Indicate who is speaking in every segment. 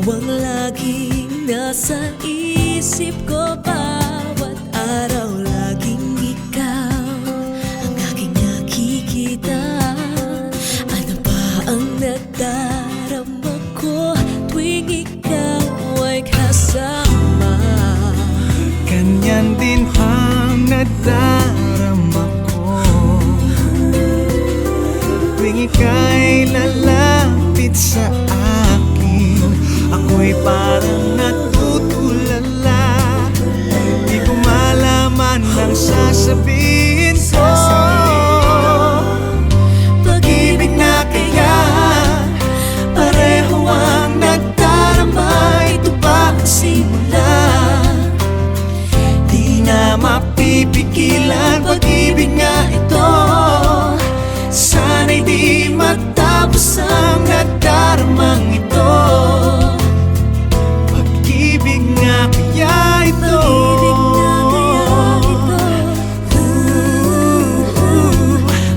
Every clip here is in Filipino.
Speaker 1: ang laging nasa isip ko. Bawat araw laging ikaw ang aking nakikita. Ano ba ang nadarama ko tuwing ikaw ay kasama?
Speaker 2: Ganyan din ang nadarama ko tuwing ika'y lalapit sa akin. Ako'y parang natutulala, di ko malaman ang sasabihin ko. Pag-ibig na kaya pareho ang nadarama. Ito ba ang simula? Di na mapipigilan. Pag-ibig nga ito, sana'y di matapos ang nadaramang ito. Pag-ibig nga kaya ito,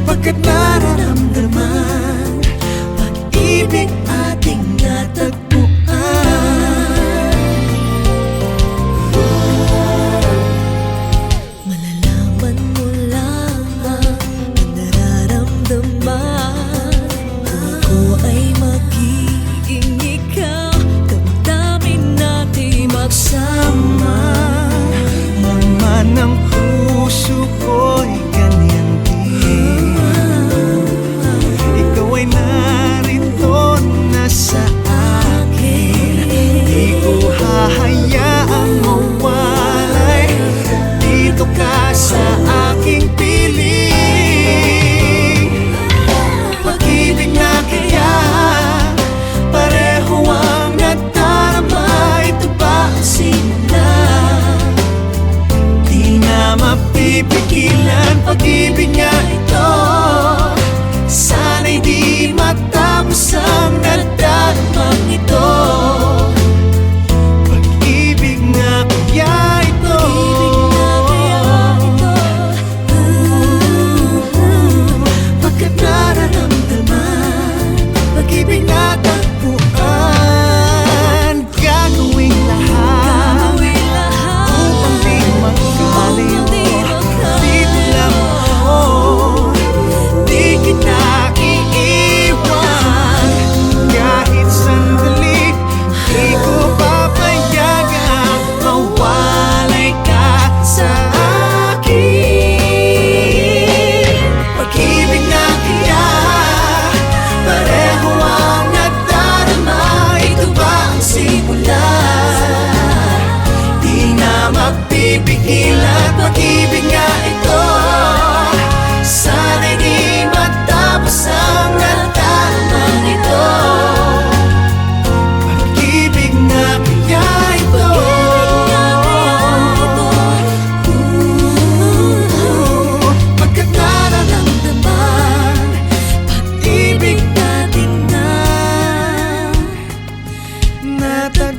Speaker 2: pagkat nararamdaman pag-ibig ating natagpuan.
Speaker 1: Malalaman mo lamang ang nararamdaman. Ako ay magiging ikaw, damdamin natin magsama.
Speaker 2: Naman ang puso ko'y ganyan din. Ikaw ay narito na sa akin. Di ko hahayaang mawalay. Dito ka sa aking piling. Pag-ibig na kaya pareho ang nadarama. Ito ba ang simula? Di na mapipigilan. Pag-ibig nga ito, sana'y di matapos ang nadaramang ito. Pag-ibig nga kaya ito, pagkat nararamdaman pag-ibig na tagpuan. Gagawing lahat upang di magkaliw. Dito lang ako, di kita iiwan. Kahit sandali, di ko papayagang mawalay ka sa akin. Pag-ibig na kaya pareho ang nadarama. Ito ba ang simula? Di na mapipigilan. Pag-ibig nga ito, sana'y di matapos ang nadaramang ito. Pag-ibig nga kaya ito, pagkat nararamdaman pag-ibig natin na natagpuan.